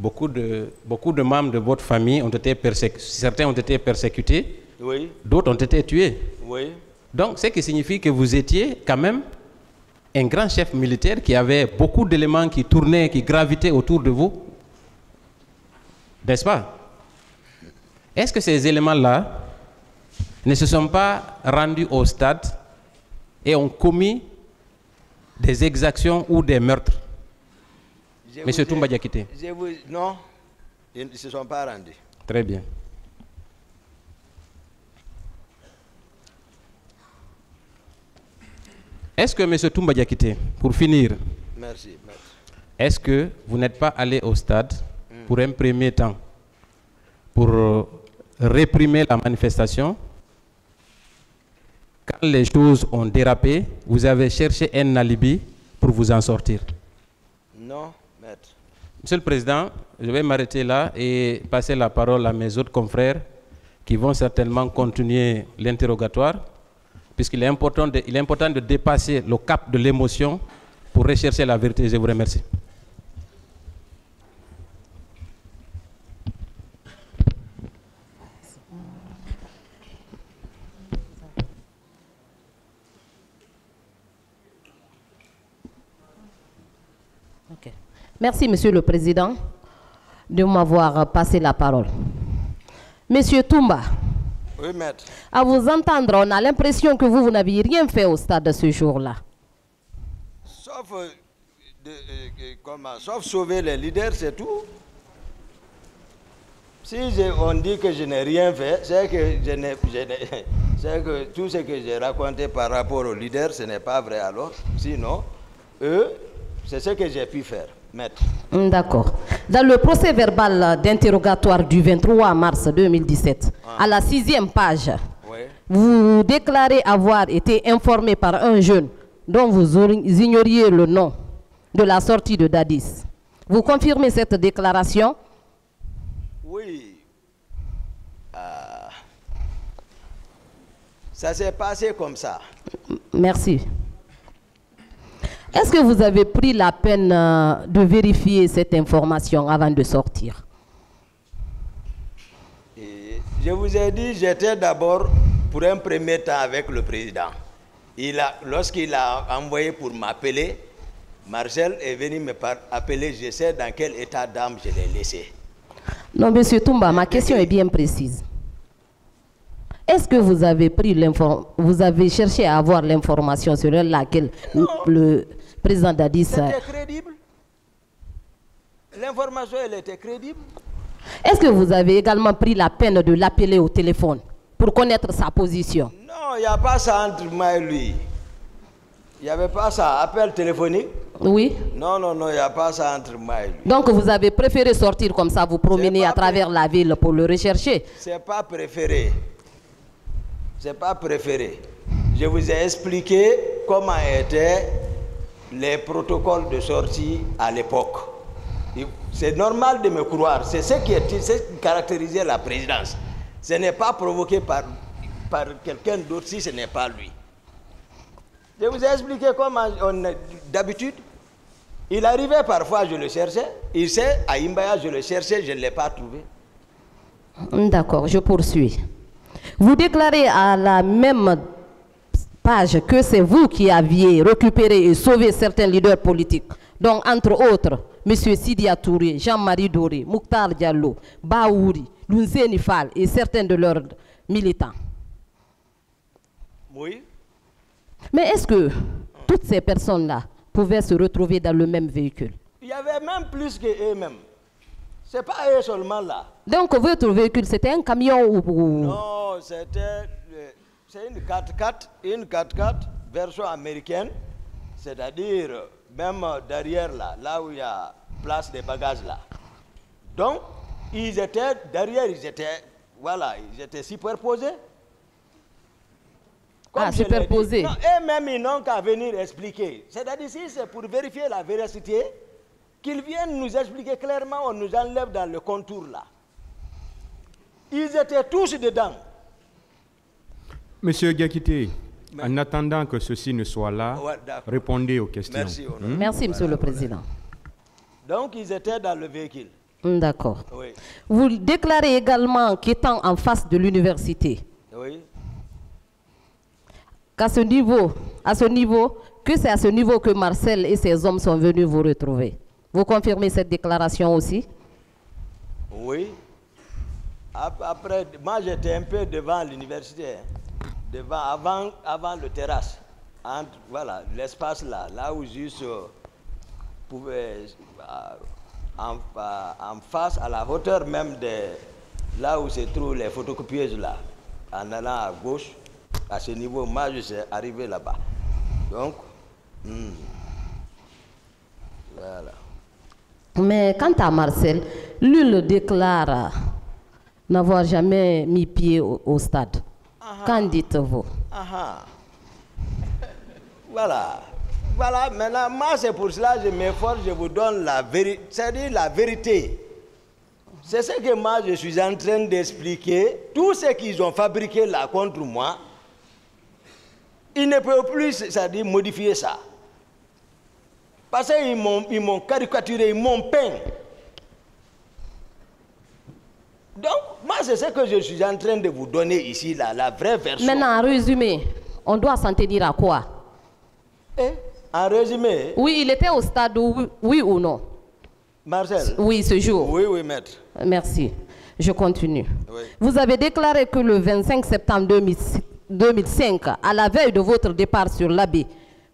beaucoup de membres de votre famille ont été persécutés. Certains ont été persécutés, Oui, d'autres ont été tués. oui. Donc, ce qui signifie que vous étiez quand même un grand chef militaire qui avait beaucoup d'éléments qui tournaient, qui gravitaient autour de vous. N'est-ce pas? Est-ce que ces éléments-là ne se sont pas rendus au stade et ont commis des exactions ou des meurtres? Monsieur Toumba Diakité. Non, ils ne se sont pas rendus. Très bien. Est-ce que, monsieur Toumba Diakité, pour finir, Merci, maître. est-ce que vous n'êtes pas allé au stade pour un premier temps, pour réprimer la manifestation? Quand les choses ont dérapé, vous avez cherché un alibi pour vous en sortir? Non, maître. Monsieur le Président, je vais m'arrêter là et passer la parole à mes autres confrères qui vont certainement continuer l'interrogatoire, puisqu'il est important de dépasser le cap de l'émotion pour rechercher la vérité. Je vous remercie. Okay. Merci, Monsieur le Président, de m'avoir passé la parole. Monsieur Toumba, Oui, maître. à vous entendre, on a l'impression que vous n'aviez rien fait au stade de ce jour-là. Sauf sauver les leaders, c'est tout. Si on dit que je n'ai rien fait, c'est que tout ce que j'ai raconté par rapport aux leaders, ce n'est pas vrai alors. Sinon, eux, c'est ce que j'ai pu faire, maître. D'accord. Dans le procès verbal d'interrogatoire du 23 mars 2017, à la 6e page, Oui. vous déclarez avoir été informé par un jeune dont vous ignoriez le nom de la sortie de Dadis. Vous confirmez cette déclaration? Oui. Ça s'est passé comme ça. Merci. Est-ce que vous avez pris la peine de vérifier cette information avant de sortir? Et je vous ai dit, j'étais d'abord pour un premier temps avec le président. Lorsqu'il a envoyé pour m'appeler, Marcel est venu me appeler, je sais dans quel état d'âme je l'ai laissé. Non, monsieur Toumba, ma question est bien précise. Est-ce que vous avez cherché à avoir l'information sur laquelle le président Dadis... C'était crédible. L'information, elle était crédible. Est-ce que vous avez également pris la peine de l'appeler au téléphone pour connaître sa position? Non, il n'y a pas ça entre moi et lui. Il n'y avait pas ça. Appel téléphonique? Oui. Non, il n'y a pas ça entre moi et lui. Donc vous avez préféré sortir comme ça, vous promener à travers la ville pour le rechercher? C'est pas préféré. C'est pas préféré. Je vous ai expliqué comment étaient les protocoles de sortie à l'époque. C'est normal de me croire. C'est ce qui caractérisait la présidence. Ce n'est pas provoqué par quelqu'un d'autre si ce n'est pas lui. Je vous ai expliqué comment d'habitude, il arrivait parfois, je le cherchais. Il sait, à Imbaya, je le cherchais, je ne l'ai pas trouvé. D'accord, je poursuis. Vous déclarez à la même page que c'est vous qui aviez récupéré et sauvé certains leaders politiques, donc entre autres, M. Sidia Touré, Jean-Marie Doré, Mouktar Diallo, Baouri, Lounzeni Fall et certains de leurs militants. Oui. Mais est-ce que toutes ces personnes-là pouvaient se retrouver dans le même véhicule? Il y avait même plus qu'eux-mêmes. Ce n'est pas eux seulement là. Donc votre véhicule, c'était un camion ou... Non, c'est une 4x4 version américaine, c'est-à-dire même derrière là où il y a place des bagages là. Donc, ils étaient derrière, ils étaient superposés. Comme superposés. Eux-mêmes, ils n'ont qu'à venir expliquer. C'est-à-dire, si c'est pour vérifier la véracité, qu'ils viennent nous expliquer clairement, on nous enlève dans le contour là. Ils étaient tous dedans. Monsieur Diakité, en attendant que ceci ne soit là, répondez aux questions. Merci, Merci, Monsieur le Président. Donc, ils étaient dans le véhicule. D'accord. Oui. Vous déclarez également qu'étant en face de l'université, Oui. que c'est à ce niveau que Marcel et ses hommes sont venus vous retrouver. Vous confirmez cette déclaration aussi? Oui. Après, moi j'étais un peu devant l'université, avant le terrasse. Voilà, l'espace là où juste pouvait, en face, à la hauteur même de là où se trouvent les photocopieuses là, en allant à gauche, à ce niveau, moi je suis arrivé là-bas. Donc, voilà. Mais quant à Marcel, lui le déclare n'avoir jamais mis pied au stade. Qu'en dites-vous? Voilà. Voilà, maintenant, moi c'est pour cela que je m'efforce, je vous donne la vérité. C'est-à-dire la vérité. C'est ce que moi je suis en train d'expliquer. Tout ce qu'ils ont fabriqué là contre moi, ils ne peuvent plus, c'est-à-dire modifier ça. Parce qu'ils m'ont caricaturé, ils m'ont peint. Donc, moi, c'est ce que je suis en train de vous donner ici, là, la vraie version. Maintenant, en résumé, on doit s'en tenir à quoi? En résumé... Oui, il était au stade, oui ou non? Marcel? Oui, ce jour. Oui, oui, maître. Merci. Je continue. Oui. Vous avez déclaré que le 25 septembre 2005, à la veille de votre départ sur l'Abbé,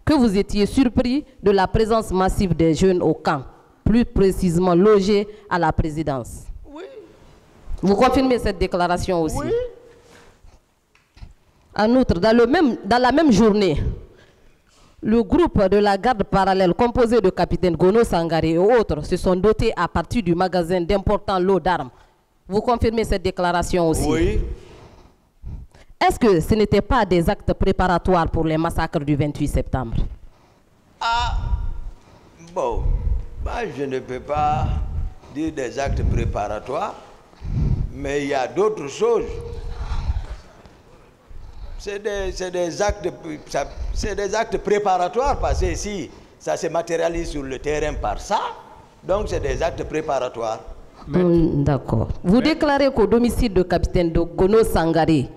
que vous étiez surpris de la présence massive des jeunes au camp, plus précisément logés à la présidence. Oui. Vous confirmez cette déclaration aussi? Oui. En outre, dans la même journée, le groupe de la garde parallèle composé de capitaine Gono Sangaré et autres se sont dotés à partir du magasin d'importants lots d'armes. Vous confirmez cette déclaration aussi? Oui. Est-ce que ce n'était pas des actes préparatoires pour les massacres du 28 septembre? Bon, moi je ne peux pas dire des actes préparatoires, mais il y a d'autres choses. C'est des actes préparatoires parce que si ça se matérialise sur le terrain par ça, donc c'est des actes préparatoires. D'accord. Vous déclarez qu'au domicile de capitaine Gono Sangaré,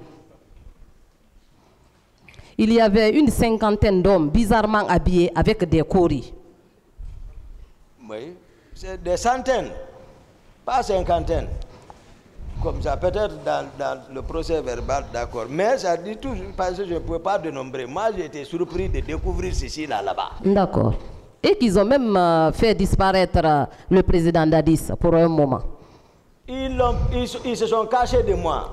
il y avait une cinquantaine d'hommes bizarrement habillés avec des coris. Oui, c'est des centaines, pas cinquantaines. Comme ça, peut-être dans le procès verbal, d'accord. Mais ça dit tout, parce que je ne pouvais pas dénombrer. Moi, j'ai été surpris de découvrir ceci là-bas. D'accord. Et qu'ils ont même fait disparaître le président Dadis pour un moment. Ils se sont cachés de moi.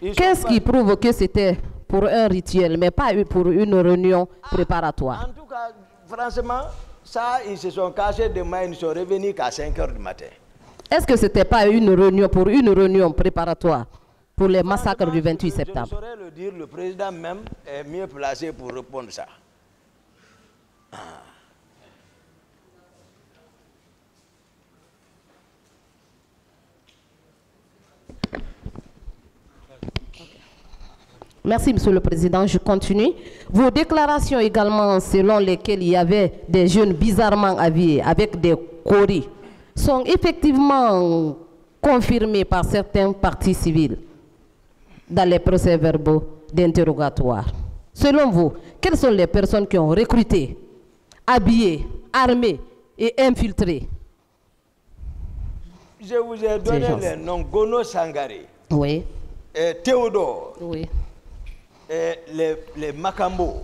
Qu'est-ce qui prouve que c'était pour un rituel, mais pas pour une réunion préparatoire? En tout cas, franchement, ça, ils se sont cachés de moi, ils ne sont revenus qu'à 5 h du matin. Est-ce que ce n'était pas une réunion préparatoire pour les massacres du 28 septembre? Je ne saurais le dire, le président même est mieux placé pour répondre ça. Merci, Monsieur le Président. Je continue. Vos déclarations également, selon lesquelles il y avait des jeunes bizarrement habillés avec des coris, sont effectivement confirmées par certains partis civils dans les procès-verbaux d'interrogatoire. Selon vous, quelles sont les personnes qui ont recruté, habillé, armé et infiltré? Je vous ai donné les noms Gono Sangaré, Oui. et Théodore, Oui. et les Makambo,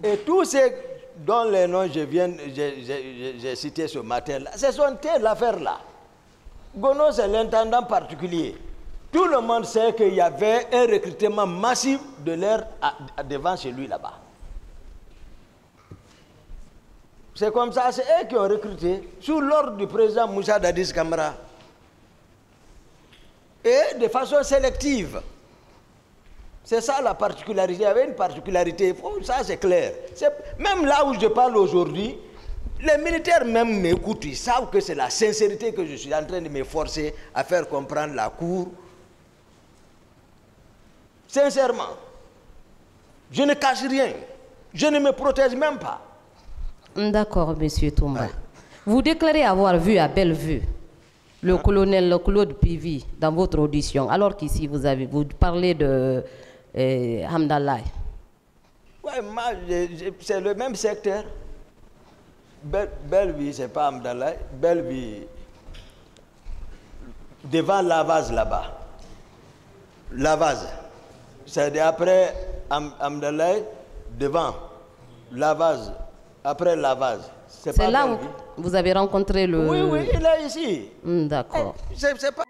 et tous ces dont les noms j'ai cité ce matin-là, ce sont telles affaires-là. Gono, c'est l'intendant particulier. Tout le monde sait qu'il y avait un recrutement massif de l'air devant chez lui là-bas. C'est comme ça, c'est eux qui ont recruté sous l'ordre du président Moussa Dadis Camara. Et de façon sélective. C'est ça la particularité. Il y avait une particularité, ça c'est clair. Même là où je parle aujourd'hui, les militaires même m'écoutent, ils savent que c'est la sincérité que je suis en train de m'efforcer à faire comprendre la cour. Sincèrement, je ne cache rien. Je ne me protège même pas. D'accord, Monsieur Toumba. Ouais. Vous déclarez avoir vu à Bellevue le colonel Claude Pivy dans votre audition, alors qu'ici vous parlez de Hamdallah. Oui, c'est le même secteur. Bellevue, c'est pas Hamdallah. Bellevue, devant Lavaz là-bas. Lavaz. C'est après Hamdallah, devant Lavaz. Après Lavaz. C'est là où vous avez rencontré le... Oui, il est ici. D'accord. C'est pas...